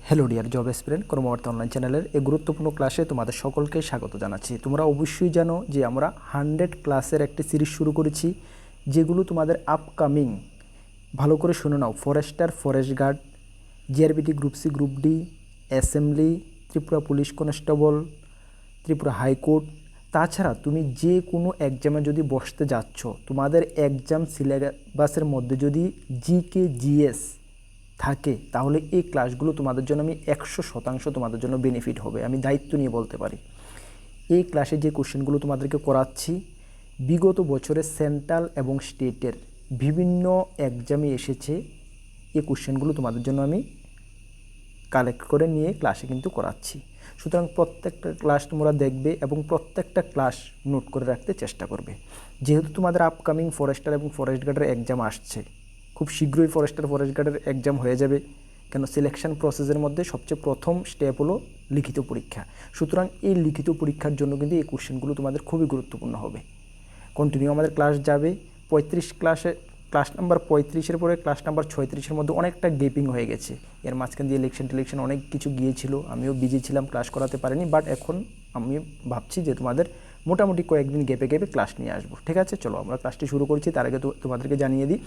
Hello dear job experience কর্মবার্তা online চ্যানেলের এই গুরুত্বপূর্ণ ক্লাসে তোমাদের সকলকে স্বাগত জানাচ্ছি। তোমরা অবশ্যই জানো যে আমরা 100 ক্লাসের একটি সিরিজ শুরু করেছি, যেগুলো তোমাদের আপকামিং ভালো করে শুনে নাও। Forester, forest guard, JRBT group C, group D, assembly, Tripura police constable, Tripura high court. তাছাড়া তুমি যে কোনো এক্সামে যদি বসতে যাচ্ছ, তোমাদের এক্সাম সিলেবাসের মধ্যে যদি জিকে জিএস থাকে, তাহলে এই ক্লাসগুলো তোমাদের জন্য আমি 100% তোমাদের জন্য বেনিফিট হবে, আমি দায়িত্ব নিয়ে বলতে পারি। এই ক্লাসে যে কোশ্চেনগুলো তোমাদেরকে করাচ্ছি, বিগত বছরের সেন্ট্রাল এবং স্টেটের বিভিন্ন এক্সামে এসেছে। এই কোশ্চেনগুলো তোমাদের জন্য আমি কালেক্ট করে নিয়ে ক্লাসে কিন্তু করাচ্ছি। সুতরাং প্রত্যেকটা ক্লাস তোমরা দেখবে এবং প্রত্যেকটা ক্লাস নোট করে রাখতে চেষ্টা করবে। যেহেতু তোমাদের আপকামিং ফরেস্টার এবং ফরেস্ট গার্ডের এক্সাম আসছে, খুব শীঘ্রই ফরেস্টার ফরেস্ট গার্ডের এক্সাম হয়ে যাবে, কেন সিলেকশন প্রসেসের মধ্যে সবচেয়ে প্রথম স্টেপ হলো লিখিত পরীক্ষা। সুতরাং এই লিখিত পরীক্ষার জন্য কিন্তু এই কোশ্চেনগুলো তোমাদের খুবই গুরুত্বপূর্ণ হবে। কন্টিনিউ আমাদের ক্লাস যাবে। 35 ক্লাস নাম্বার 35-এর পরে ক্লাস নাম্বার 36-এর মধ্যে অনেকটা গেপিং হয়ে গেছে। এর মাঝখান দিয়ে ইলেকশন অনেক কিছু গিয়েছিল, আমিও বিজি ছিলাম, ক্লাস করাতে পারিনি। বাট এখন আমি ভাবছি যে তোমাদের মোটামুটি কয়েকদিন গেপে ক্লাস নিয়ে আসবো। ঠিক আছে, চলো আমরা ক্লাসটি শুরু করছি। তার আগে তোমাদেরকে জানিয়ে দিই,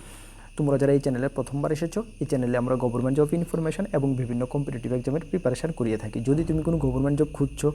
তোমরা যারা এই চ্যানেলে প্রথমবার এসেছো, এই চ্যানেলে আমরা গভর্নমেন্ট জব ইনফরমেশন এবং বিভিন্ন কম্পিটিটিভ এক্সামের প্রিপারেশান করিয়ে থাকি। যদি তুমি কোনো গভর্নমেন্ট জব খুঁজছো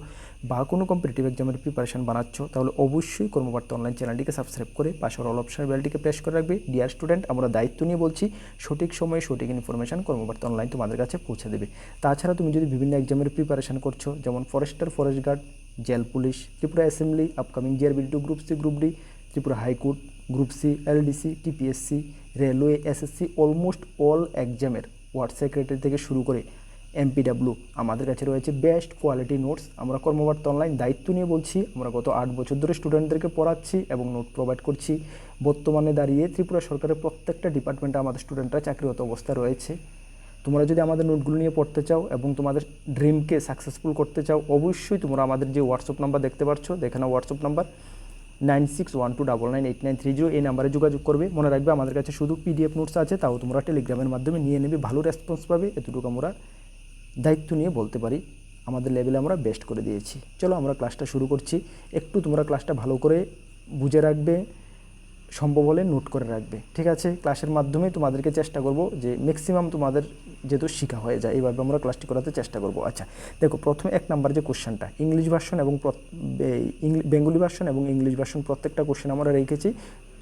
বা কোনো কম্পিটিটিভ এক্সামের প্রিপারেশান বানাচ্ছ, তাহলে অবশ্যই কর্মবার্তা অনলাইন চ্যানেলটিকে সাবস্ক্রাইব করে পাশের অল অপশন বেলটিকে প্রেস করে রাখবে। ডিয়ার স্টুডেন্ট, আমরা দায়িত্ব নিয়ে বলছি, সঠিক সময়ে সঠিক ইনফরমেশান কর্মবার্তা অনলাইন তোমাদের কাছে পৌঁছে দেবে। তাছাড়া তুমি যদি বিভিন্ন এক্সামের প্রিপারেশান করছো, যেমন forester, forest guard, jail police, Tripura assembly, upcoming GRBT group C, group D, Tripura high court, group C, LDC, TPSC, railway, SSC, almost all এক্সামের ওয়ার্ড সেক্রেটারি থেকে শুরু করে এমপিডাব্লিউ আমাদের কাছে রয়েছে বেস্ট কোয়ালিটি নোটস। আমরা কর্মবার্তা অনলাইন দায়িত্ব নিয়ে বলছি, আমরা গত 8 বছর ধরে স্টুডেন্টদেরকে পড়াচ্ছি এবং নোট প্রোভাইড করছি। বর্তমানে দাঁড়িয়ে ত্রিপুরা সরকারের প্রত্যেকটা ডিপার্টমেন্টে আমাদের স্টুডেন্টরা চাকরিরত অবস্থায় রয়েছে। তোমরা যদি আমাদের নোটগুলো নিয়ে পড়তে চাও এবং তোমাদের ড্রিমকে সাকসেসফুল করতে চাও, অবশ্যই তোমরা আমাদের যে হোয়াটসঅ্যাপ নাম্বার দেখতে পাচ্ছ, দেখে নাও হোয়াটসঅ্যাপ নাম্বার 9612998930, এই নাম্বারে যোগাযোগ করবে। মনে রাখবে আমাদের কাছে শুধু পিডিএফ নোটস আছে, তাও তোমরা টেলিগ্রামের মাধ্যমে নিয়ে নেবে, ভালো রেসপন্স পাবে। এতটুকু আমরা দায়িত্ব নিয়ে বলতে পারি, আমাদের লেভেলে আমরা বেস্ট করে দিয়েছি। চলো আমরা ক্লাসটা শুরু করছি। একটু তোমরা ক্লাসটা ভালো করে বুঝে রাখবে, সম্ভব হলে নোট করে রাখবে। ঠিক আছে, ক্লাসের মাধ্যমে তোমাদেরকে চেষ্টা করব যে ম্যাক্সিমাম তোমাদের যেহেতু শেখা হয়ে যায়, এইভাবে আমরা ক্লাসটি করাতে চেষ্টা করব। আচ্ছা দেখো, প্রথমে 1 নাম্বার যে কোশ্চেনটা, ইংলিশ ভার্সন এবং বেঙ্গলি ভার্সন এবং ইংলিশ ভার্সন প্রত্যেকটা কোশ্চেন আমরা রেখেছি।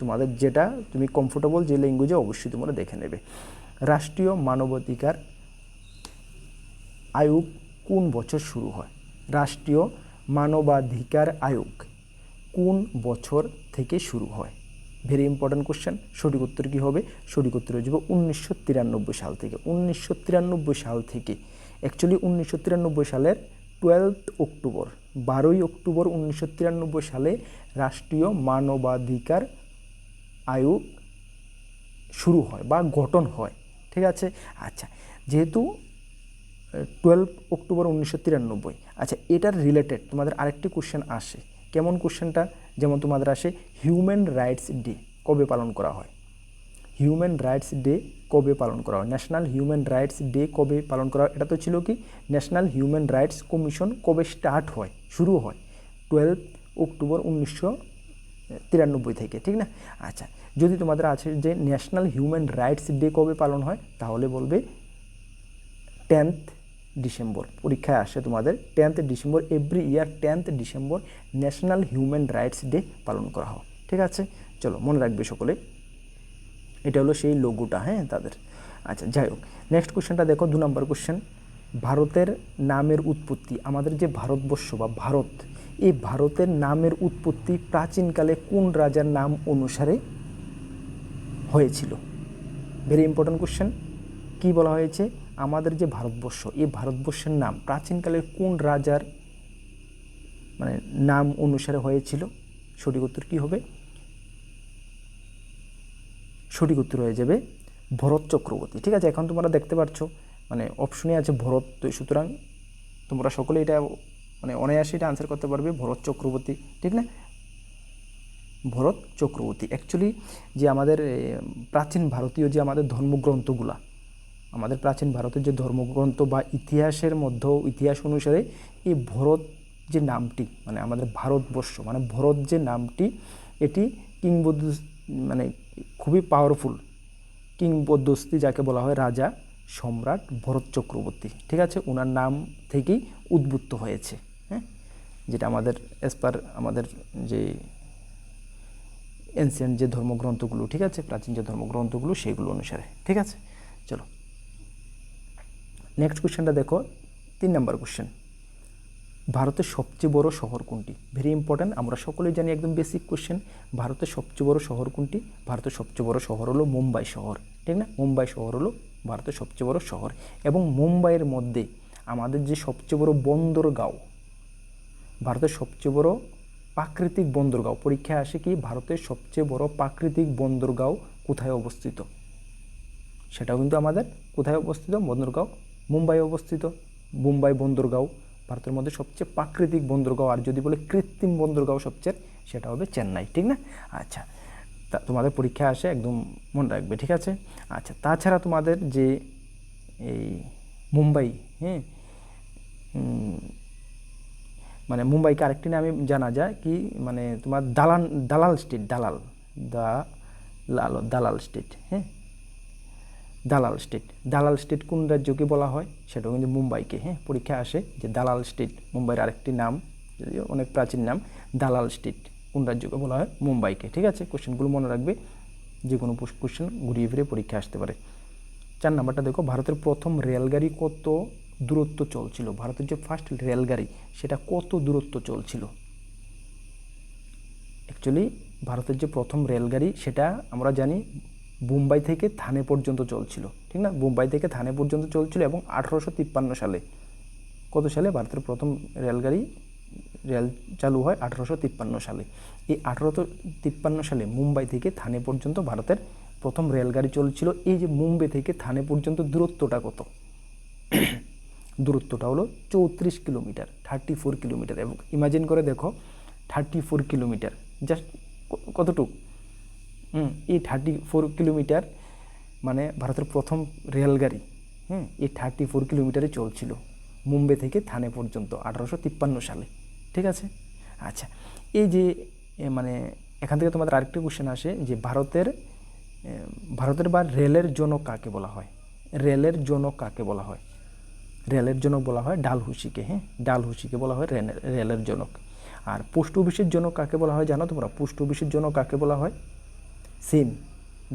তোমাদের যেটা তুমি কমফোর্টেবল যে ল্যাঙ্গুয়েজে, অবশ্যই তোমরা দেখে নেবে। রাষ্ট্রীয় মানবাধিকার আয়োগ কোন বছর শুরু হয়? রাষ্ট্রীয় মানবাধিকার আয়োগ কোন বছর থেকে শুরু হয়? Very important question. সঠিক উত্তর কী হবে? সঠিক উত্তর হয়ে যাবে 1993 সাল থেকে। 1993 সাল থেকে, অ্যাকচুয়ালি 1993 সালের 12 অক্টোবর, 12ই অক্টোবর 1993 সালে রাষ্ট্রীয় মানবাধিকার আয়োগ শুরু হয় বা গঠন হয়। ঠিক আছে, আচ্ছা যেহেতু 12 অক্টোবর 1993, আচ্ছা এটার রিলেটেড তোমাদের আরেকটি কোশ্চেন আসে। কেমন কোশ্চেনটা? যেমন তোমাদের আসে হিউম্যান রাইটস ডে কবে পালন করা হয়? হিউম্যান রাইটস ডে কবে পালন করা হয়? ন্যাশনাল হিউম্যান রাইটস ডে কবে পালন করা হয়? এটা তো ছিল কি, ন্যাশনাল হিউম্যান রাইটস কমিশন কবে স্টার্ট হয়, শুরু হয়? 12 অক্টোবর 1993 থেকে, ঠিক না? আচ্ছা যদি তোমাদের আছে যে ন্যাশনাল হিউম্যান রাইটস ডে কবে পালন হয়, তাহলে বলবে 10th ডিসেম্বর। পরীক্ষায় আসে তোমাদের 10th December, every year 10th December national human rights day পালন করা হয়। ঠিক আছে, চলো মনে রাখবে সকলে, এটা হলো সেই লোগোটা, হ্যাঁ তাদের। আচ্ছা যাই হোক, নেক্সট কোশ্চেনটা দেখো, 2 নম্বর কোশ্চেন। ভারতের নামের উৎপত্তি, আমাদের যে ভারতবর্ষ বা ভারত, এই ভারতের নামের উৎপত্তি প্রাচীনকালে কোন রাজার নাম অনুসারে হয়েছিল? Very important question. কী বলা হয়েছে? আমাদের যে ভারতবর্ষ, এই ভারতবর্ষের নাম প্রাচীনকালে কোন রাজার নাম অনুসারে হয়েছিল? সঠিক উত্তর কী হবে? সঠিক উত্তর হয়ে যাবে ভরত চক্রবর্তী। ঠিক আছে, এখন তোমরা দেখতে পাচ্ছ অপশনে আছে ভরত, সুতরাং তোমরা সকলে এটা অনায়াসে এটা আনসার করতে পারবে, ভরত চক্রবর্তী, ঠিক না? ভরত চক্রবর্তী। অ্যাকচুয়ালি যে আমাদের প্রাচীন ভারতীয় যে আমাদের ধর্মগ্রন্থগুলা, আমাদের প্রাচীন ভারতের যে ধর্মগ্রন্থ বা ইতিহাসের মধ্যেও ইতিহাস অনুসারে এই ভরত যে নামটি মানে আমাদের ভারতবর্ষ মানে ভরত যে নামটি এটি মানে খুবই পাওয়ারফুল কিংবদন্তি যাকে বলা হয় রাজা সম্রাট ভরত চক্রবর্তী, ঠিক আছে, ওনার নাম থেকেই উদ্ভূত হয়েছে। হ্যাঁ, যেটা আমাদের অ্যাজ পার আমাদের যে এনসিয়েন্ট যে ধর্মগ্রন্থগুলো, ঠিক আছে, প্রাচীন যে ধর্মগ্রন্থগুলো সেগুলো অনুসারে, ঠিক আছে। চলো নেক্সট কোশ্চেনটা দেখো, 3 নম্বর কোশ্চেন। ভারতের সবচেয়ে বড় শহর কোনটি? ভেরি ইম্পর্ট্যান্ট, আমরা সকলেই জানি, একদম বেসিক কোশ্চেন। ভারতের সবচেয়ে বড় শহর কোনটি? ভারতের সবচেয়ে বড় শহর হলো মুম্বাই শহর, ঠিক না? মুম্বাই শহর হলো ভারতের সবচেয়ে বড় শহর। এবং মুম্বাইয়ের মধ্যে আমাদের যে সবচেয়ে বড় বন্দরগাঁও, ভারতের সবচেয়ে বড় প্রাকৃতিক বন্দরগাঁও, পরীক্ষায় আসে কি ভারতের সবচেয়ে বড় প্রাকৃতিক বন্দরগাঁও কোথায় অবস্থিত? সেটাও কিন্তু আমাদের কোথায় অবস্থিত? বন্দরগাঁও মুম্বাই অবস্থিত। মুম্বাই বন্দরগাঁও ভারতের মধ্যে সবচেয়ে প্রাকৃতিক বন্দরগাঁও। আর যদি বলে কৃত্রিম বন্দরগাঁও সবচেয়ে, সেটা হবে চেন্নাই, ঠিক না? আচ্ছা, তা তোমাদের পরীক্ষা আসে, একদম মনে রাখবে, ঠিক আছে। আচ্ছা, তাছাড়া তোমাদের যে এই মুম্বাই, হ্যাঁ, মানে মুম্বাইকে আরেকটি নামে জানা যায় কি, মানে তোমার দালাল স্টেট, দালাল স্টেট, হ্যাঁ, দালাল স্টেট কোন রাজ্যকে বলা হয়? সেটাও কিন্তু মুম্বাইকে, হ্যাঁ, পরীক্ষা আসে যে দালাল স্টেট মুম্বাইয়ের আরেকটি নাম, যদিও অনেক প্রাচীন নাম, দালাল স্টেট কোন রাজ্যকে বলা হয়? মুম্বাইকে, ঠিক আছে। কোশ্চেনগুলো মনে রাখবে, যে কোনো কোশ্চেন ঘুরিয়ে ফিরে পরীক্ষা আসতে পারে। 4 নাম্বারটা দেখো, ভারতের প্রথম রেলগাড়ি কত দূরত্ব চলছিল? ভারতের যে ফার্স্ট রেলগাড়ি সেটা কত দূরত্ব চলছিল? অ্যাকচুয়ালি ভারতের যে প্রথম রেলগাড়ি সেটা আমরা জানি মুম্বাই থেকে থানে পর্যন্ত চলছিল, ঠিক না? মুম্বাই থেকে থানে পর্যন্ত চলছিল এবং 1853 সালে, কত সালে ভারতের প্রথম রেল চালু হয়? 1853 সালে। এই 1853 সালে মুম্বাই থেকে থানে পর্যন্ত ভারতের প্রথম রেলগাড়ি চলছিল। এই যে মুম্বাই থেকে থানে পর্যন্ত দূরত্বটা কত? দূরত্বটা হলো 34 কিলোমিটার, 34 কিলোমিটার। এবং ইমাজিন করে দেখো 34 কিলোমিটার, জাস্ট কতটুকু? এই 34 কিলোমিটার মানে ভারতের প্রথম রেলগাড়ি, হ্যাঁ, এই 34 কিলোমিটারে চলছিল মুম্বাই থেকে থানে পর্যন্ত 1853 সালে, ঠিক আছে। আচ্ছা, এই যে মানে এখান থেকে তোমাদের আরেকটি কোশ্চেন আসে যে ভারতের বা রেলের জনক কাকে বলা হয়? রেলের জনক কাকে বলা হয়? রেলের জনক বলা হয় ডালহৌসিকে, হ্যাঁ, ডালহৌসিকে বলা হয় রেলের জনক। আর পোস্ট অফিসের জনক কাকে বলা হয় জানো তোমরা? পোস্ট অফিসের জনক কাকে বলা হয়? সেম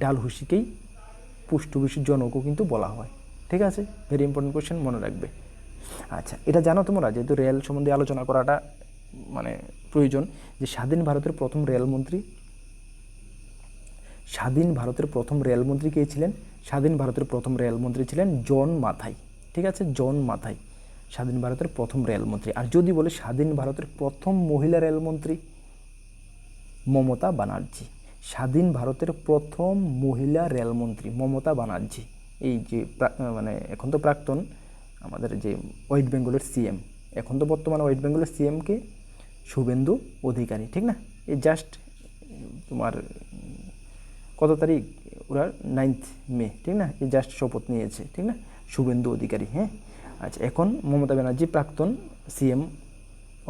ডালহৌসিকেই পোস্ট অফিসের জনকও কিন্তু বলা হয়, ঠিক আছে। ভেরি ইম্পর্টেন্ট কোশ্চেন, মনে রাখবে। আচ্ছা, এটা জানো তোমরা, যেহেতু রেল সম্বন্ধে আলোচনা করাটা মানে প্রয়োজন, যে স্বাধীন ভারতের প্রথম রেলমন্ত্রী কে ছিলেন? স্বাধীন ভারতের প্রথম রেলমন্ত্রী ছিলেন জন মাথাই, ঠিক আছে, জন মাথাই স্বাধীন ভারতের প্রথম রেলমন্ত্রী। আর যদি বলে স্বাধীন ভারতের প্রথম মহিলা রেলমন্ত্রী, মমতা ব্যানার্জি। স্বাধীন ভারতের প্রথম মহিলা রেলমন্ত্রী মমতা ব্যানার্জি। এই যে মানে এখন তো প্রাক্তন আমাদের যে ওয়েস্ট বেঙ্গলের সিএম, এখন তো বর্তমানে ওয়েস্ট বেঙ্গলের সিএমকে শুভেন্দু অধিকারী, ঠিক না? এই জাস্ট তোমার কত তারিখ ওরা 9 মে, ঠিক না? এই জাস্ট শপথ নিয়েছে, ঠিক না, শুভেন্দু অধিকারী, হ্যাঁ। আচ্ছা, এখন মমতা ব্যানার্জি প্রাক্তন সিএম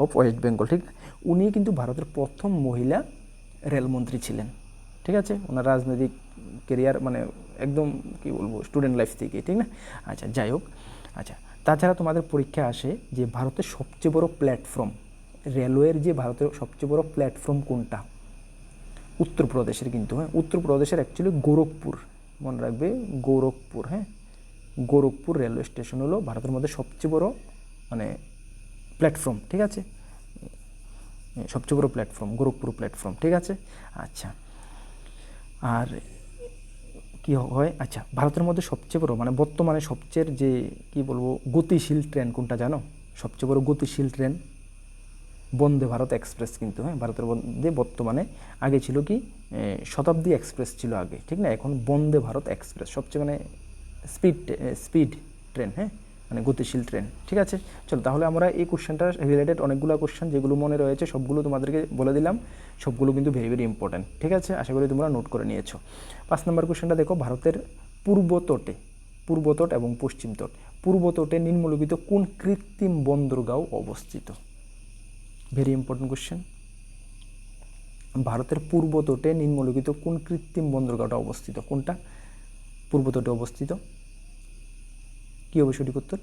অফ ওয়েস্ট বেঙ্গল, ঠিক না? উনি কিন্তু ভারতের প্রথম মহিলা রেলমন্ত্রী ছিলেন, ঠিক আছে। ওনার রাজনৈতিক কেরিয়ার মানে একদম কি বলবো স্টুডেন্ট লাইফ থেকে, ঠিক না? আচ্ছা, যাই হোক। আচ্ছা, তাছাড়া তোমাদের পরীক্ষা আসে যে ভারতের সবচেয়ে বড় প্ল্যাটফর্ম, রেলওয়ের যে ভারতের সবচেয়ে বড় প্ল্যাটফর্ম কোনটা? উত্তরপ্রদেশের কিন্তু, হ্যাঁ, উত্তরপ্রদেশের অ্যাকচুয়ালি গোরখপুর, মনে রাখবে, গোরখপুর, হ্যাঁ, গোরখপুর রেলওয়ে স্টেশন হলো ভারতের মধ্যে সবচেয়ে বড় মানে প্ল্যাটফর্ম, ঠিক আছে, সবচেয়ে বড় প্ল্যাটফর্ম গোরখপুর প্ল্যাটফর্ম, ঠিক আছে। আচ্ছা, আর কি হয়? আচ্ছা, ভারতের মধ্যে সবচেয়ে বড় মানে বর্তমানে সবচেয়ে যে কি বলবো গতিশীল ট্রেন কোনটা জানো? সবচেয়ে বড় গতিশীল ট্রেন বন্দে ভারত এক্সপ্রেস কিন্তু, হ্যাঁ, ভারতের মধ্যে বর্তমানে, আগে ছিল কি শতাব্দী এক্সপ্রেস ছিল আগে, ঠিক না? এখন বন্দে ভারত এক্সপ্রেস সবচেয়ে মানে স্পিড ট্রেন, হ্যাঁ, মানে গতিশীল ট্রেন, ঠিক আছে। চলো, তাহলে আমরা এই কোশ্চেনটা রিলেটেড অনেকগুলো কোশ্চেন যেগুলো মনে রয়েছে সবগুলো তোমাদেরকে বলে দিলাম, সবগুলো কিন্তু ভেরি ভেরি ইম্পর্টেন্ট, ঠিক আছে। আশা করি তোমরা নোট করে নিয়েছো। 5 নম্বর কোশ্চেনটা দেখো, ভারতের পূর্ব তটে পূর্বতট এবং পশ্চিম তট। পূর্বতটে নিম্নলিখিত কোন কৃত্রিম বন্দরগাঁও অবস্থিত? Very important question. ভারতের পূর্বতটে নিম্নলিখিত কোন কৃত্রিম বন্দরগাঁওটা অবস্থিত? কোনটা পূর্বতটে অবস্থিত? কী হবে সঠিক উত্তর?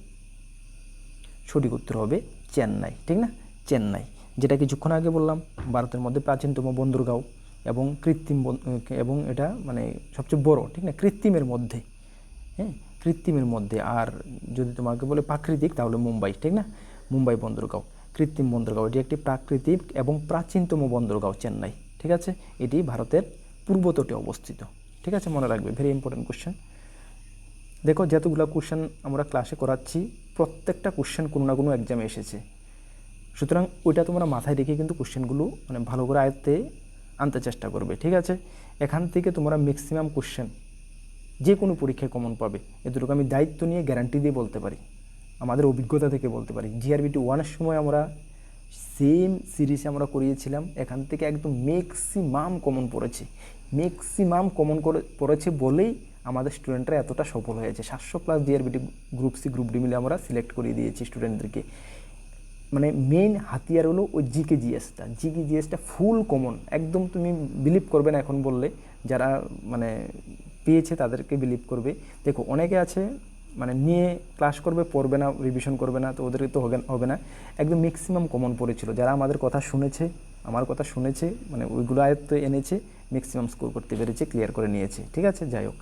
সঠিক উত্তর হবে চেন্নাই, ঠিক না? চেন্নাই, যেটা কিছুক্ষণ আগে বললাম ভারতের মধ্যে প্রাচীনতম বন্দরগাঁও এবং কৃত্রিম এবং এটা মানে সবচেয়ে বড়, ঠিক না? কৃত্রিমের মধ্যে, হ্যাঁ, কৃত্রিমের মধ্যে। আর যদি তোমাকে বলে প্রাকৃতিক তাহলে মুম্বাই, ঠিক না? মুম্বাই বন্দরগাঁও, কৃত্রিম বন্দরগাঁও, এটি একটি প্রাকৃতিক এবং প্রাচীনতম বন্দরগাঁও চেন্নাই, ঠিক আছে? এটি ভারতের পূর্বতটে অবস্থিত, ঠিক আছে? মনে রাখবে, ভেরি ইম্পর্টেন্ট কোশ্চেন। দেখো যতগুলো কোশ্চেন আমরা ক্লাসে করাচ্ছি প্রত্যেকটা কোশ্চেন কোনো না কোনো এক্সামে এসেছে, সুতরাং ওইটা তোমরা মাথায় রেখে কিন্তু কোশ্চেনগুলো মানে ভালো করে আয়ত্তে আনতে চেষ্টা করবে, ঠিক আছে? এখান থেকে তোমরা ম্যাক্সিমাম কোশ্চেন যে কোনো পরীক্ষায় কমন পাবে, এতটুকু আমি দায়িত্ব নিয়ে গ্যারান্টি দিয়ে বলতে পারি, আমাদের অভিজ্ঞতা থেকে বলতে পারি। জিআরবিটি 1-এর সময় আমরা সেম সিরিজে আমরা করিয়েছিলাম, এখান থেকে একদম ম্যাক্সিমাম কমন পড়েছে, ম্যাক্সিমাম কমন পড়েছে বলেই আমাদের স্টুডেন্টরা এতটা সফল হয়েছে। 700+ GRBT group C group D মিলে আমরা সিলেক্ট করিয়ে দিয়েছি স্টুডেন্টদেরকে। মানে মেইন হাতিয়ার হলো ওই জিকে জিএসটা ফুল কমন, একদম তুমি বিলিভ করবে না এখন বললে, যারা মানে পেয়েছে তাদেরকে বিলিভ করবে। দেখো অনেকে আছে মানে নিয়ে ক্লাস করবে, পড়বে না, রিভিশন করবে না, তো ওদের তো হবে না। একদম ম্যাক্সিমাম কমন পড়েছিল, যারা আমাদের কথা শুনেছে, আমার কথা শুনেছে, মানে ওইগুলো আয়ত্ত এনেছে, ম্যাক্সিমাম স্কোর করতে পেরেছে, ক্লিয়ার করে নিয়েছে, ঠিক আছে? যাই হোক,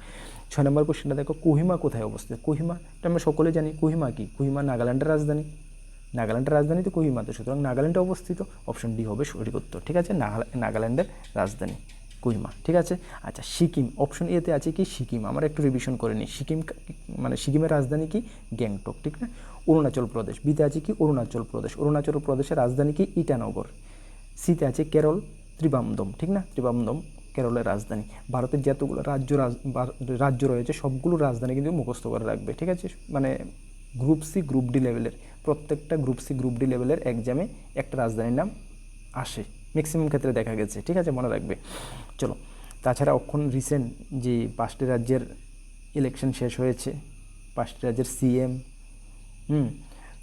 6 নম্বর কোশ্চেনটা দেখো, কোহিমা কোথায় অবস্থিত? কোহিমাটা আমরা সকলে জানি, কোহিমা কি? কোহিমা নাগাল্যান্ডের রাজধানী, নাগাল্যান্ডের রাজধানী তো কোহিমাতে, সুতরাং নাগাল্যান্ডে অবস্থিত, অপশন ডি হবে সঠিক উত্তর, ঠিক আছে? নাগাল্যান্ডের রাজধানী কোহিমা, ঠিক আছে? আচ্ছা, সিকিম, অপশন এতে আছে কি সিকিম, আমরা একটু রিভিশন করে নিই। সিকিম মানে সিকিমের রাজধানী কি? গ্যাংটক, ঠিক না? অরুণাচল প্রদেশ, বিতে আছে কি? অরুণাচল প্রদেশ, অরুণাচল প্রদেশের রাজধানী কি? ইটানগর। সিতে আছে কেরল, ত্রিবামদম, ঠিক না? ত্রিবামদম কেরলের রাজধানী। ভারতের যতগুলো রাজ্য রয়েছে সবগুলো রাজধানী কিন্তু মুখস্থ করে রাখবে, ঠিক আছে? মানে গ্রুপ সি গ্রুপ ডি লেভেলের প্রত্যেকটা গ্রুপ সি গ্রুপ ডি লেভেলের এক্সামে একটা রাজধানীর নাম আসে, ম্যাক্সিমাম ক্ষেত্রে দেখা গেছে, ঠিক আছে? মনে রাখবে। চলো, তাছাড়া এখন রিসেন্ট যে 5টি রাজ্যের ইলেকশন শেষ হয়েছে, 5টি রাজ্যের সিএম,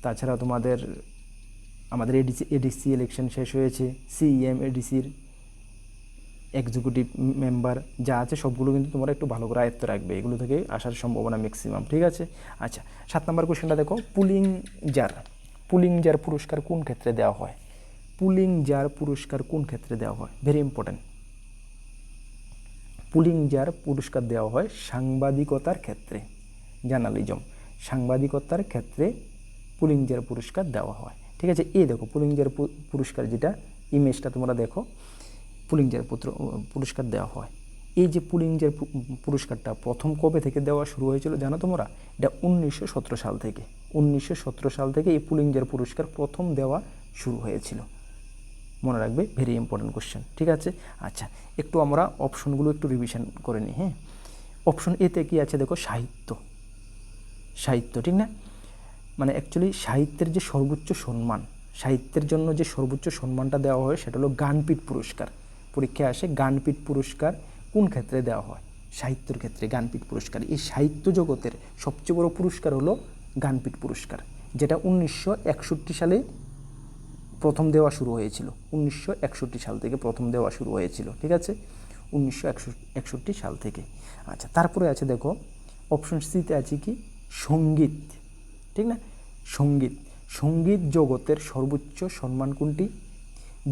তাছাড়া আমাদের এডিসি ইলেকশন শেষ হয়েছে, সিএম এডিসির এক্সিকিউটিভ মেম্বার যা আছে সবগুলো কিন্তু তোমরা একটু ভালো করে আয়ত্ত রাখবে, এগুলো থেকে আসার সম্ভাবনা ম্যাক্সিমাম, ঠিক আছে? আচ্ছা, 7 নম্বর কোশ্চেনটা দেখো, পুলিংজার পুরস্কার কোন ক্ষেত্রে দেওয়া হয়? পুলিংজার পুরস্কার কোন ক্ষেত্রে দেওয়া হয়? Very important. পুলিংজার পুরস্কার দেওয়া হয় সাংবাদিকতার ক্ষেত্রে, জার্নালিজম, সাংবাদিকতার ক্ষেত্রে পুলিংজার পুরস্কার দেওয়া হয়, ঠিক আছে? এই দেখো পুলিংজার পুরস্কার, যেটা ইমেজটা তোমরা দেখো, পুলিংজার পুরস্কার দেওয়া হয়। এই যে পুলিংজার পুরস্কারটা প্রথম কবে থেকে দেওয়া শুরু হয়েছিল জানো তোমরা? এটা 1917 সাল থেকে, 1917 সাল থেকে এই পুলিংজার পুরস্কার প্রথম দেওয়া শুরু হয়েছিল, মনে রাখবে, ভেরি ইম্পর্টেন্ট কোশ্চেন, ঠিক আছে? আচ্ছা, একটু আমরা অপশনগুলো একটু রিভিশন করে নিই, হ্যাঁ? অপশন এতে কি আছে দেখো, সাহিত্য, ঠিক না? মানে অ্যাকচুয়ালি সাহিত্যের যে সর্বোচ্চ সম্মান, সাহিত্যের জন্য যে সর্বোচ্চ সম্মানটা দেওয়া হয় সেটা হলো জ্ঞানপীঠ পুরস্কার। পরীক্ষায় আসে জ্ঞানপীঠ পুরস্কার কোন ক্ষেত্রে দেওয়া হয়? সাহিত্যের ক্ষেত্রে জ্ঞানপীঠ পুরস্কার। এই সাহিত্য জগতের সবচেয়ে বড় পুরস্কার হলো জ্ঞানপীঠ পুরস্কার, যেটা 1961 সালে প্রথম দেওয়া শুরু হয়েছিল, 1961 সাল থেকে প্রথম দেওয়া শুরু হয়েছিল, ঠিক আছে? 1961 সাল থেকে। আচ্ছা, তারপরে আছে দেখো অপশন সিতে আছে কি? সঙ্গীত, ঠিক না? সঙ্গীত জগতের সর্বোচ্চ সম্মান কোনটি?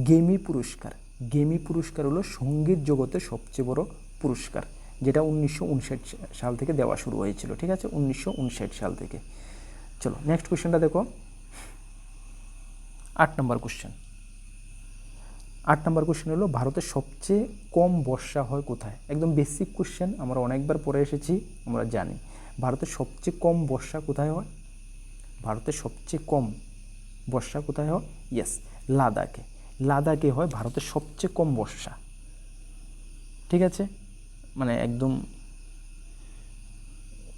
গ্র্যামি পুরস্কার। গ্র্যামি পুরস্কার হলো সঙ্গীত জগতের সবচেয়ে বড় পুরস্কার, যেটা 1959 সাল থেকে দেওয়া শুরু হয়েছিল, ঠিক আছে? 1959 সাল থেকে। চলো নেক্সট কোশ্চেনটা দেখো, 8 নম্বর কোশ্চেন। 8 নম্বর কোশ্চেন হলো ভারতের সবচেয়ে কম বর্ষা হয় কোথায়? একদম বেসিক কোশ্চেন, আমরা অনেকবার পড়ে এসেছি, আমরা জানি। ভারতের সবচেয়ে কম বর্ষা কোথায় হয়? ভারতের সবচেয়ে কম বর্ষা কোথায় হয়? ইয়েস, লাদাখে হয় ভারতের সবচেয়ে কম বর্ষা, ঠিক আছে? মানে একদম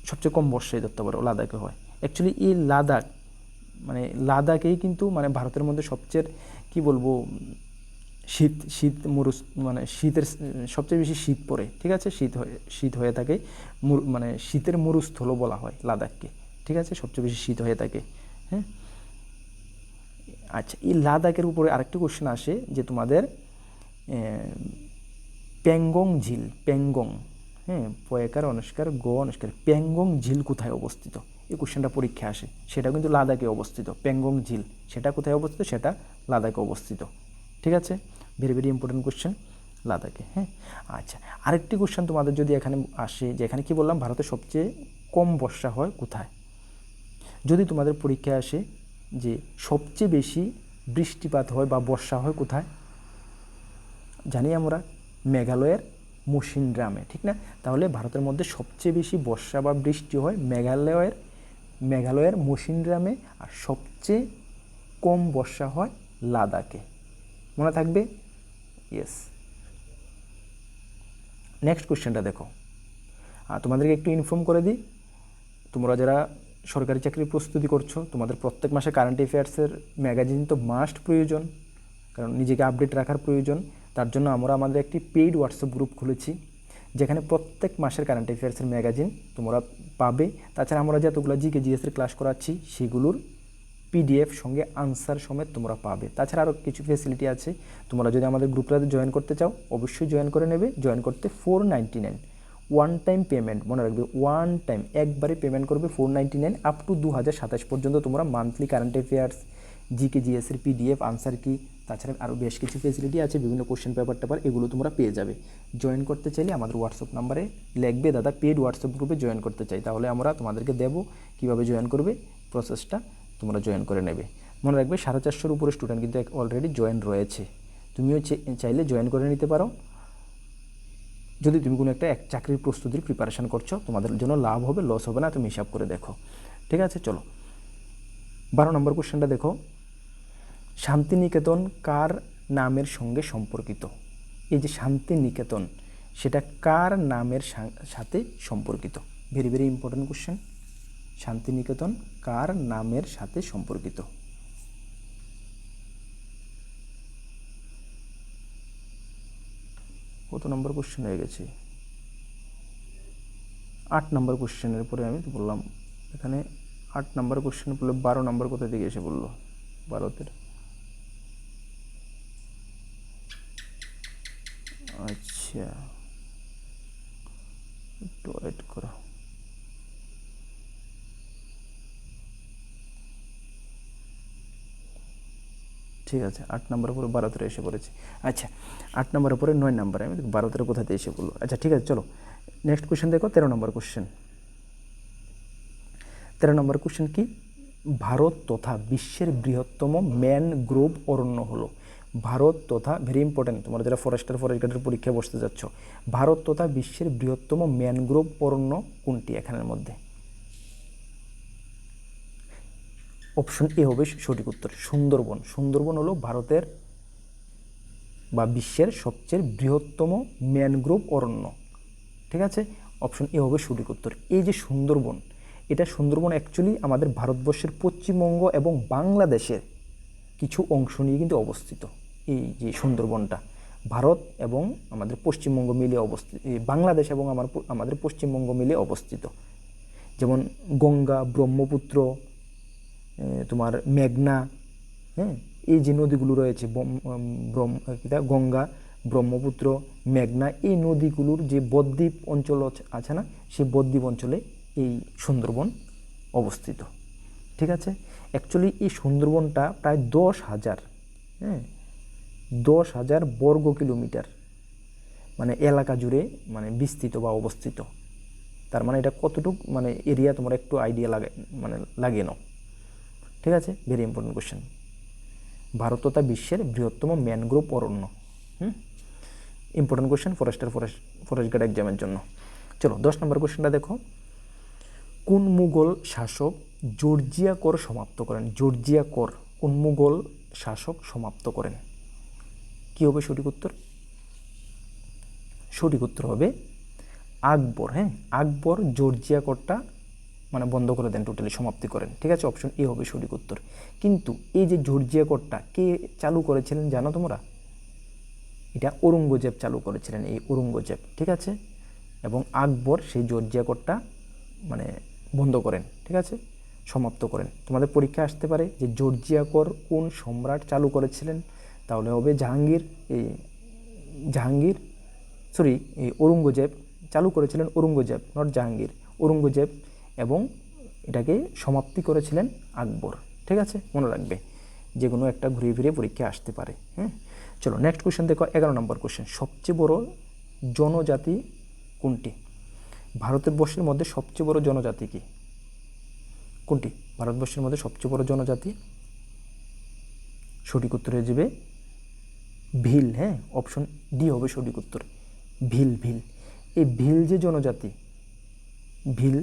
সবচেয়ে কম বর্ষাই ধরতে পারো, লাদাখে হয়। অ্যাকচুয়ালি এই লাদাখেই কিন্তু মানে ভারতের মধ্যে সবচেয়ে কি বলবো শীত শীত মরুস মানে শীতের সবচেয়ে বেশি শীত পড়ে, ঠিক আছে, শীত হয়ে থাকে, মানে শীতের মরুস্থলও বলা হয় লাদাখকে, ঠিক আছে, সবচেয়ে বেশি শীত হয়ে থাকে। হ্যাঁ, আচ্ছা, এই লাদাখের উপরে আরেকটি কোশ্চেন আসে যে তোমাদের প্যাংগং ঝিল, প্যাংগং, হ্যাঁ, পয়কার অনুষ্কার গো অনুষ্কার, প্যাংগং ঝিল কোথায় অবস্থিত? এই কোশ্চেনটা পরীক্ষা আসে। সেটা কিন্তু লাদাখে অবস্থিত। প্যাংগং ঝিল সেটা কোথায় অবস্থিত? সেটা লাদাখে অবস্থিত, ঠিক আছে। ভেরি ভেরি ইম্পর্টেন্ট কোশ্চেন, লাদাখে। হ্যাঁ, আচ্ছা, আরেকটি কোশ্চেন তোমাদের যদি এখানে আসে যে এখানে কি বললাম, ভারতের সবচেয়ে কম বর্ষা হয় কোথায়? যদি তোমাদের পরীক্ষায় আসে যে সবচেয়ে বেশি বৃষ্টিপাত হয় বা বর্ষা হয় কোথায়, জানি আমরা মেঘালয়ের মৌসিনরামে, ঠিক না? তাহলে ভারতের মধ্যে সবচেয়ে বেশি বর্ষা বা বৃষ্টি হয় মেঘালয়ের মৌসিনরামে, আর সবচেয়ে কম বর্ষা হয় লাদাখে। মনে থাকবে? ইয়েস। নেক্সট কোশ্চেনটা দেখো, তোমাদেরকে একটু ইনফর্ম করে দিই, তোমরা যারা সরকারি চাকরির প্রস্তুতি করছো, তোমাদের প্রত্যেক মাসে কারেন্ট অ্যাফেয়ার্সের ম্যাগাজিন তো মাস্ট প্রয়োজন, কারণ নিজেকে আপডেট রাখার প্রয়োজন। তার জন্য আমরা আমাদের একটি পেইড হোয়াটসঅ্যাপ গ্রুপ খুলেছি, যেখানে প্রত্যেক মাসের কারেন্ট অ্যাফেয়ার্সের ম্যাগাজিন তোমরা পাবে। তাছাড়া আমরা যতগুলো জিকে জিএসের ক্লাস করাচ্ছি সেগুলোর পিডিএফ সঙ্গে আনসার সমেত তোমরা পাবে। তাছাড়া আরও কিছু ফেসিলিটি আছে। তোমরা যদি আমাদের গ্রুপটাতে জয়েন করতে চাও অবশ্যই জয়েন করে নেবে। জয়েন করতে 499 ওয়ান টাইম পেমেন্ট, মনে রাখবে ওয়ান টাইম, একবারে পেমেন্ট করবে 499 আপ টু 2027 পর্যন্ত তোমরা মান্থলি কারেন্ট অ্যাফেয়ার্স, জিকে জিএসের পিডিএফ, আনসার কি, তাছাড়া আরও বেশ কিছু ফেসিলিটি আছে, বিভিন্ন কোশ্চেন পেপার এগুলো তোমরা পেয়ে যাবে। জয়েন করতে চাইলে আমাদের হোয়াটসঅ্যাপ নাম্বারে লিখবে দাদা পেড হোয়াটসঅ্যাপ গ্রুপে জয়েন করতে চাই, তাহলে আমরা তোমাদেরকে দেবো কীভাবে জয়েন করবে, প্রসেসটা তোমরা জয়েন করে নেবে। মনে রাখবে 450-এর উপরে স্টুডেন্ট কিন্তু অলরেডি জয়েন রয়েছে, তুমিও চাইলে জয়েন করে নিতে পারো। যদি তুমি কোনো একটা চাকরির প্রস্তুতির প্রিপারেশান করছো, তোমাদের জন্য লাভ হবে, লস হবে না, তুমি হিসাব করে দেখো, ঠিক আছে। চলো 12 নম্বর কোশ্চেনটা দেখো, শান্তিনিকেতন কার নামের সঙ্গে সম্পর্কিত? এই যে শান্তিনিকেতন, সেটা কার নামের সাথে সম্পর্কিত? Very very important question. Santiniketan কার নামের সাথে সম্পর্কিত? কত নম্বর কোশ্চেন হয়ে গেছে? 8 নম্বর কোশ্চেনের পরে আমি তো বললাম এখানে 8 নম্বর কোশ্চেন বললে 12 নম্বর কোথা থেকে এসে বললো ভারতের? আচ্ছা, একটু ওয়েট করো। ঠিক আছে, 8 নম্বরের পরে 12 এসে পড়েছে। আচ্ছা, 8 নম্বরের পরে 9 নম্বরে আমি 12 কোথাতে এসে বললো। আচ্ছা ঠিক আছে, চলো নেক্সট কোশ্চেন দেখো, 13 নম্বর কোশ্চেন। 13 নম্বর কোশ্চেন কি? ভারত তথা বিশ্বের বৃহত্তম ম্যানগ্রোভ অরণ্য হলো? ভারত তথা, ভেরি ইম্পর্টেন্ট, তোমরা যারা ফরেস্ট গার্ডের পরীক্ষায় বসতে যাচ্ছ, ভারত তথা বিশ্বের বৃহত্তম ম্যানগ্রোভ অরণ্য কোনটি এখানের মধ্যে? অপশন এ হবে সঠিক উত্তর, সুন্দরবন। সুন্দরবন হলো ভারতের বা বিশ্বের সবচেয়ে বৃহত্তম ম্যানগ্রোভ অরণ্য, ঠিক আছে। অপশন এ হবে সঠিক উত্তর। এই যে সুন্দরবন, এটা সুন্দরবন অ্যাকচুয়ালি আমাদের ভারতবর্ষের পশ্চিমবঙ্গ এবং বাংলাদেশের কিছু অংশ নিয়ে কিন্তু অবস্থিত। এই যে সুন্দরবনটা ভারত এবং আমাদের পশ্চিমবঙ্গ মিলে অবস্থিত, বাংলাদেশ এবং আমাদের পশ্চিমবঙ্গ মিলে অবস্থিত। যেমন গঙ্গা, ব্রহ্মপুত্র, তোমার মেঘনা, হ্যাঁ, এই যে নদীগুলো রয়েছে গঙ্গা, ব্রহ্মপুত্র, মেঘনা, এই নদীগুলোর যে বদ্বীপ অঞ্চল আছে না, সেই বদ্বীপ অঞ্চলে এই সুন্দরবন অবস্থিত, ঠিক আছে। অ্যাকচুয়ালি এই সুন্দরবনটা প্রায় 10,000, হ্যাঁ, 10,000 বর্গ কিলোমিটার মানে এলাকা জুড়ে মানে বিস্তৃত বা অবস্থিত। তার মানে এটা কতটুকু মানে এরিয়া তোমরা একটু আইডিয়া লাগিয়ে নাও, ঠিক আছে। Very important question. ভারত তথা বিশ্বের বৃহত্তম ম্যানগ্রোভ অরণ্য, ইম্পর্টেন্ট কোশ্চেন ফরেস্ট গার্ড এক্সামের জন্য। চলো 10 নম্বর কোশ্চেনটা দেখো, কোন মুঘল শাসক জর্জিয়া কর সমাপ্ত করেন? জর্জিয়া কর কোন মুঘল শাসক সমাপ্ত করেন? কি হবে সঠিক উত্তর? সঠিক উত্তর হবে আকবর। হ্যাঁ, আকবর জর্জিয়া করটা মানে বন্ধ করে দেন, টোটালি সমাপ্তি করেন, ঠিক আছে। অপশন এ হবে সঠিক উত্তর। কিন্তু এই যে জর্জিয়া করটা কে চালু করেছিলেন জানো তোমরা? এটা ঔরঙ্গজেব চালু করেছিলেন, এই ঔরঙ্গজেব, ঠিক আছে। এবং আকবর সেই জর্জিয়া করটা মানে বন্ধ করেন, ঠিক আছে, সমাপ্ত করেন। তোমাদের পরীক্ষা আসতে পারে যে জর্জিয়া কর কোন সম্রাট চালু করেছিলেন, তাহলে হবে জাহাঙ্গীর। এই ঔরঙ্গজেব চালু করেছিলেন, ঔরঙ্গজেব, নট জাহাঙ্গীর, ঔরঙ্গজেব। এবং এটাকে সমাপ্তি করেছিলেন আকবর, ঠিক আছে, মনে রাখবে। যে কোনো একটা ঘুরিয়ে ফিরে পরীক্ষা আসতে পারে। হ্যাঁ, চলো নেক্সট কোশ্চেন দেখো, 11 নম্বর কোশ্চেন। সবচেয়ে বড় জনজাতি কোনটি? ভারতবর্ষের মধ্যে সবচেয়ে বড় জনজাতি কি? কোনটি ভারতবর্ষের মধ্যে সবচেয়ে বড় জনজাতি? সঠিক উত্তর হয়ে যাবে ভিল। হ্যাঁ, অপশন ডি হবে সঠিক উত্তর, ভিল। এই ভিল যে জনজাতি, ভিল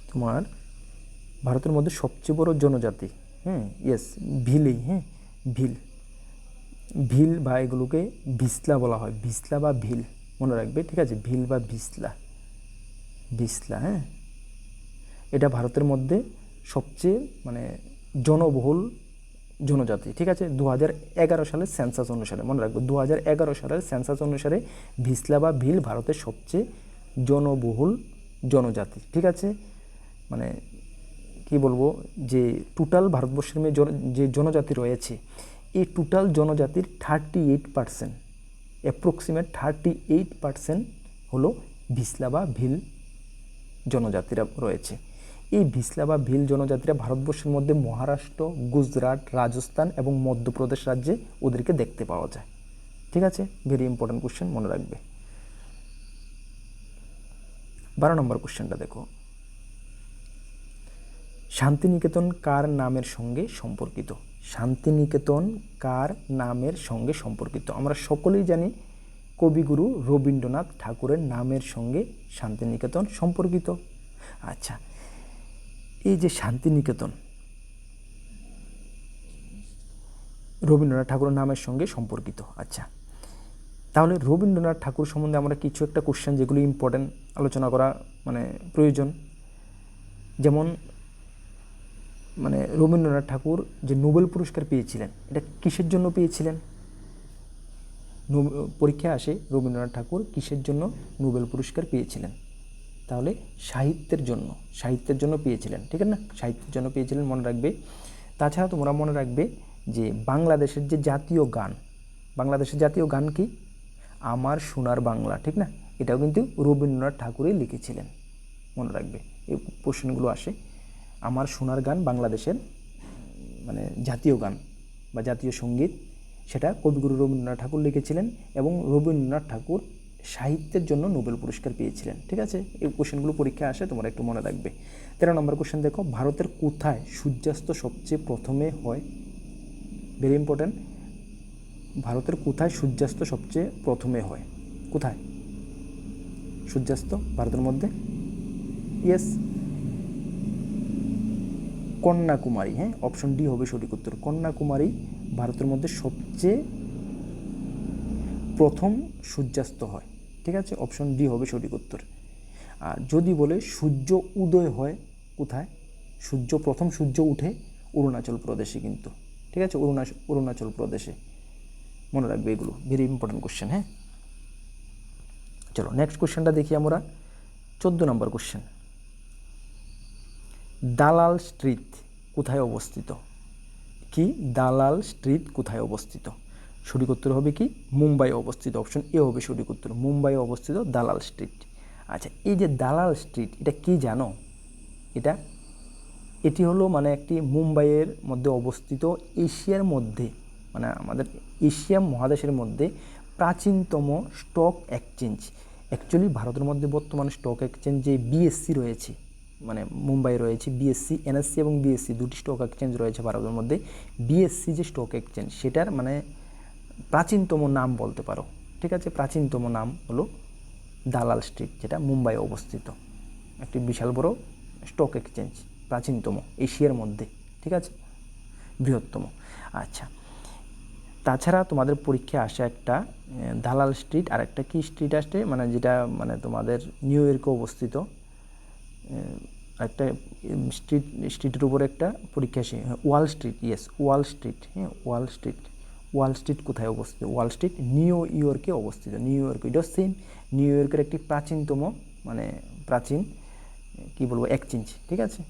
তোমার ভারতের মধ্যে সবচেয়ে বড় জনজাতি। হ্যাঁ, ইয়েস, ভিলই। হ্যাঁ, ভিল বা এগুলোকে ভিসলা বলা হয়, ভিসলা বা ভিল, মনে রাখবে, ঠিক আছে, ভিল বা ভিসলা। হ্যাঁ, এটা ভারতের মধ্যে সবচেয়ে মানে জনবহুল জনজাতি, ঠিক আছে। 2011 সালের সেন্সাস অনুসারে, মনে রাখবো, 2011 সালের সেন্সাস অনুসারে ভিসলা বা ভিল ভারতের সবচেয়ে জনবহুল জনজাতি, ঠিক আছে। মানে কি বলবো, যে টোটাল ভারতবর্ষের যে জনজাতি রয়েছে, এই টোটাল জনজাতির 38%, অ্যাপ্রক্সিমেট 38% হলো ভিসলা বা ভিল জনজাতিরা রয়েছে। এই ভিসলা বা ভিল জনজাতিরা ভারতবর্ষের মধ্যে মহারাষ্ট্র, গুজরাট, রাজস্থান এবং মধ্যপ্রদেশ রাজ্যে ওদেরকে দেখতে পাওয়া যায়, ঠিক আছে। ভেরি ইম্পর্টেন্ট কোশ্চেন, মনে রাখবে। 12 নম্বর কোশ্চেনটা দেখো, শান্তিনিকেতন কার নামের সঙ্গে সম্পর্কিত? শান্তিনিকেতন কার নামের সঙ্গে সম্পর্কিত? আমরা সকলেই জানি কবিগুরু রবীন্দ্রনাথ ঠাকুরের নামের সঙ্গে শান্তিনিকেতন সম্পর্কিত। আচ্ছা, এই যে শান্তিনিকেতন রবীন্দ্রনাথ ঠাকুরের নামের সঙ্গে সম্পর্কিত, আচ্ছা, তাহলে রবীন্দ্রনাথ ঠাকুর সম্বন্ধে আমরা কিছু একটা কোশ্চেন যেগুলো ইম্পর্টেন্ট আলোচনা করা মানে প্রয়োজন। যেমন মানে রবীন্দ্রনাথ ঠাকুর যে নোবেল পুরস্কার পেয়েছিলেন, এটা কিসের জন্য পেয়েছিলেন? পরীক্ষায় আসে রবীন্দ্রনাথ ঠাকুর কিসের জন্য নোবেল পুরস্কার পেয়েছিলেন? তাহলে সাহিত্যের জন্য পেয়েছিলেন, ঠিক আছে না, সাহিত্যের জন্য পেয়েছিলেন, মনে রাখবে। তাছাড়া তোমরা মনে রাখবে যে বাংলাদেশের যে জাতীয় গান, বাংলাদেশের জাতীয় গান কি? আমার সোনার বাংলা, ঠিক না, এটাও কিন্তু রবীন্দ্রনাথ ঠাকুরই লিখেছিলেন, মনে রাখবে। এই প্রশ্নগুলো আসে। আমার সোনার গান বাংলাদেশের মানে জাতীয় গান বা জাতীয় সঙ্গীত, সেটা কবিগুরু রবীন্দ্রনাথ ঠাকুর লিখেছিলেন এবং রবীন্দ্রনাথ ঠাকুর সাহিত্যের জন্য নোবেল পুরস্কার পেয়েছিলেন, ঠিক আছে। এই কোশ্চেনগুলো পরীক্ষায় আসে, তোমরা একটু মনে রাখবে। 13 নম্বর কোশ্চেন দেখো, ভারতের কোথায় সূর্যাস্ত সবচেয়ে প্রথমে হয়? Very important. ভারতের কোথায় সূর্যাস্ত সবচেয়ে প্রথমে হয়? কোথায় সূর্যাস্ত ভারতের মধ্যে? ইয়েস, কন্যাকুমারী। হ্যাঁ, অপশন ডি হবে সঠিক উত্তর, কন্যাকুমারী ভারতের মধ্যে সবচেয়ে প্রথম সূর্যাস্ত হয়, ঠিক আছে, অপশন ডি হবে সঠিক উত্তর। আর যদি বলে সূর্য উদয় হয় কোথায়? প্রথম সূর্য উঠে অরুণাচল প্রদেশে কিন্তু, ঠিক আছে, অরুণাচল প্রদেশে, মনে রাখবে এগুলো, ভেরি ইম্পর্টেন্ট কোশ্চেন। হ্যাঁ, চলো নেক্সট কোশ্চেনটা দেখি আমরা। 14 নম্বর কোশ্চেন, দালাল স্ট্রিট কোথায় অবস্থিত? কি দালাল স্ট্রিট কোথায় অবস্থিত? সঠিক উত্তর হবে কি মুম্বাই অবস্থিত, অপশন এ হবে সঠিক উত্তর, মুম্বাই অবস্থিত দালাল স্ট্রিট। আচ্ছা, এই যে দালাল স্ট্রিট, এটা কি জানো? এটি হলো মানে একটি মুম্বাইয়ের মধ্যে অবস্থিত, এশিয়ার মধ্যে মানে আমাদের এশিয়া মহাদেশের মধ্যে প্রাচীনতম স্টক এক্সচেঞ্জ। অ্যাকচুয়ালি ভারতের মধ্যে বর্তমানে স্টক এক্সচেঞ্জ যে বিএসসি রয়েছে, মানে মুম্বাই রয়েছে বিএসসি, এনএসসি এবং বিএসসি দুটি স্টক এক্সচেঞ্জ রয়েছে ভারতের মধ্যে। বিএসসি যে স্টক এক্সচেঞ্জ, সেটার মানে প্রাচীনতম নাম বলতে পারো, ঠিক আছে, প্রাচীনতম নাম হলো দালাল স্ট্রিট, যেটা মুম্বাই অবস্থিত, একটি বিশাল বড় স্টক এক্সচেঞ্জ, প্রাচীনতম এশিয়ার মধ্যে, ঠিক আছে, বৃহত্তম। আচ্ছা, তাছাড়া তোমাদের পরীক্ষায় আসে একটা দালাল স্ট্রিট, আর একটা কি স্ট্রিট আসে মানে যেটা মানে তোমাদের নিউ ইয়র্কে অবস্থিত, একটা স্ট্রিটের উপরে একটা পরীক্ষা আসে, Wall Street, yes Wall Street, হ্যাঁ ওয়াল স্ট্রিট কোথায় অবস্থিত? ওয়াল স্ট্রিট নিউ ইয়র্কে অবস্থিত। নিউ ইয়র্ক, এটা সেম নিউ ইয়র্কের একটি প্রাচীনতম মানে প্রাচীন কী বলবো এক্সচেঞ্জ, ঠিক আছে,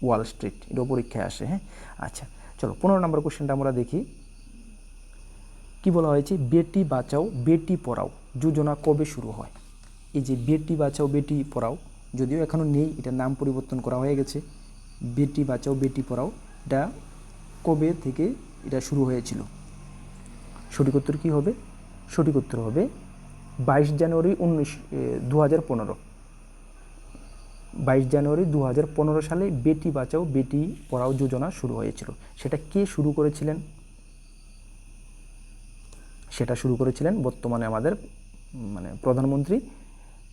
ওয়াল স্ট্রিট, এটাও পরীক্ষায় আসে। হ্যাঁ, আচ্ছা চলো 15 নম্বর কোশ্চেনটা আমরা দেখি। কি বলা হয়েছে? বেটি বাঁচাও বেটি পড়াও যোজনা কবে শুরু হয়? এই যে বেটি বাঁচাও বেটি পড়াও, যদিও এখনও নেই, এটার নাম পরিবর্তন করা হয়ে গেছে। বেটি বাঁচাও বেটি পড়াও এটা কবে থেকে এটা শুরু হয়েছিল? সঠিক উত্তর কী হবে? সঠিক উত্তর হবে 22 জানুয়ারি 2015। 22 জানুয়ারি 2015 সালে বেটি বাঁচাও বেটি পড়াও যোজনা শুরু হয়েছিল। সেটা কে শুরু করেছিলেন? সেটা শুরু করেছিলেন বর্তমানে আমাদের মানে প্রধানমন্ত্রী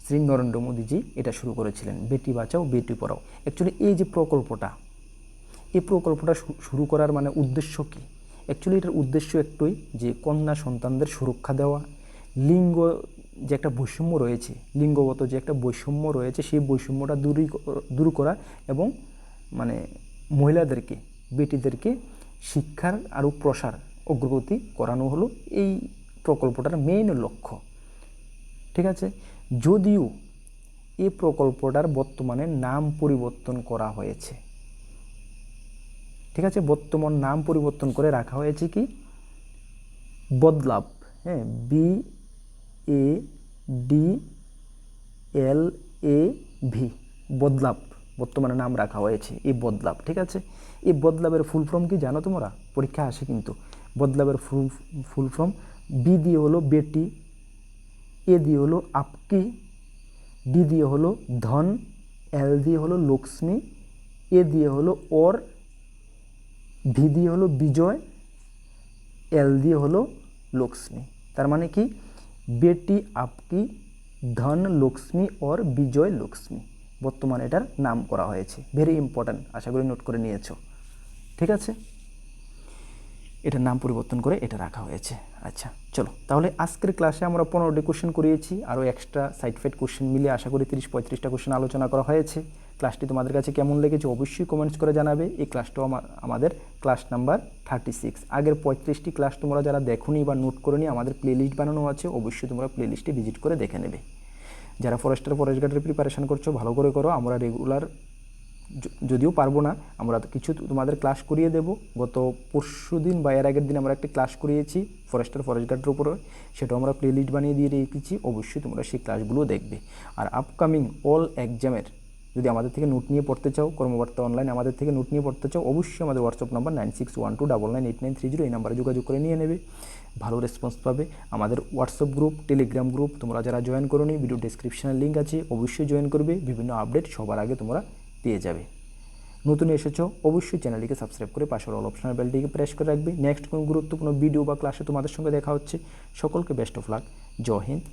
শ্রী নরেন্দ্র মোদীজি এটা শুরু করেছিলেন, বেটি বাঁচাও বেটি পড়াও। অ্যাকচুয়ালি এই যে প্রকল্পটা, এই প্রকল্পটা শুরু করার মানে উদ্দেশ্য কী? অ্যাকচুয়ালি এটার উদ্দেশ্য একটাই, যে কন্যা সন্তানদের সুরক্ষা দেওয়া, লিঙ্গ যে একটা বৈষম্য রয়েছে, লিঙ্গগত যে একটা বৈষম্য রয়েছে, সেই বৈষম্যটা দূর করা এবং মানে মহিলাদেরকে, বেটিদেরকে শিক্ষার আরও প্রসার অগ্রগতি করানো হলো এই প্রকল্পটার মেইন লক্ষ্য, ঠিক আছে। যদিও এই প্রকল্পটার বর্তমানে নাম পরিবর্তন করা হয়েছে, ঠিক আছে, বর্তমান নাম পরিবর্তন করে রাখা হয়েছে কি বদলাভ, হ্যাঁ, BADLAV, বদলাভ বর্তমানে নাম রাখা হয়েছে এই বদলাভ, ঠিক আছে। এই বদলাভের ফুল ফর্ম কি জানো তোমরা? পরীক্ষা আসে কিন্তু। বদলাভের ফুল ফর্ম বি দিয়ে হলো বেটি, এ দিয়ে হলো আপকি, ডি দিয়ে হলো ধন, এল দিয়ে হলো লক্ষ্মী, এ দিয়ে হলো ওর, ভি দিয়ে হলো বিজয়, এল দিয়ে হলো লক্ষ্মী। তার মানে কি বেটি আপকি ধন লক্ষ্মী ওর বিজয় লক্ষ্মী, বর্তমানে এটার নাম করা হয়েছে। ভেরি ইম্পর্ট্যান্ট, আশা করি নোট করে নিয়েছো, ঠিক আছে। এটার নাম পরিবর্তন করে এটা রাখা হয়েছে। আচ্ছা চলো, তাহলে আজকের ক্লাসে আমরা 15টি কোশ্চেন করিয়েছি, আরও এক্সট্রা সাইডফাইড কোশ্চেন মিলে আশা করি 30-35টা কোশ্চেন আলোচনা করা হয়েছে। ক্লাসটি তোমাদের কাছে কেমন লেগেছে অবশ্যই কমেন্টস করে জানাবে। এই ক্লাসটাও আমাদের ক্লাস নাম্বার 36। আগের 35টি ক্লাস তোমরা যারা দেখোনি বা নোট করে নি, আমাদের প্লেলিস্ট বানানো আছে, অবশ্যই তোমরা প্লেলিস্টে ভিজিট করে দেখে নেবে। যারা ফরেস্ট গার্ডের প্রিপারেশন করছো ভালো করে করো। আমরা রেগুলার যদিও পারবো না, আমরা কিছু তোমাদের ক্লাস করিয়ে দেব। গত পরশু দিন বা এর আগের দিন আমরা একটা ক্লাস করিয়েছি ফরেস্ট গার্ডের উপরে, সেটাও আমরা প্লেলিস্ট বানিয়ে দিয়ে রেখেছি, অবশ্যই তোমরা সেই ক্লাসগুলো দেখবে। আর আপকামিং অল এক্সামের যদি আমাদের থেকে নোট নিয়ে পড়তে চাও, কর্মবার্তা অনলাইন আমাদের থেকে নোট নিয়ে পড়তে চাও, অবশ্যই আমাদের হোয়াটসঅ্যাপ নাম্বার 9612998930 এই নাম্বারে যোগাযোগ করে নিয়ে নেবে, ভালো রেসপন্স পাবে। আমাদের হোয়াটসঅ্যাপ গ্রুপ, টেলিগ্রাম গ্রুপ তোমরা যারা জয়েন করো নি, ভিডিও ডেসক্রিপশনের লিঙ্ক আছে, অবশ্যই জয়েন করবে, বিভিন্ন আপডেট সবার আগে তোমরা পেয়ে যাবে। নতুন এসেছো অবশ্যই চ্যানেলটিকে সাবস্ক্রাইব করে পাশের অল অপশনাল বেলটিকে প্রেস করে রাখবে। নেক্সট কোনো গুরুত্বপূর্ণ ভিডিও বা ক্লাসে তোমাদের সঙ্গে দেখা হচ্ছে। সকলকে বেস্ট অফ লাক। জয় হিন্দ।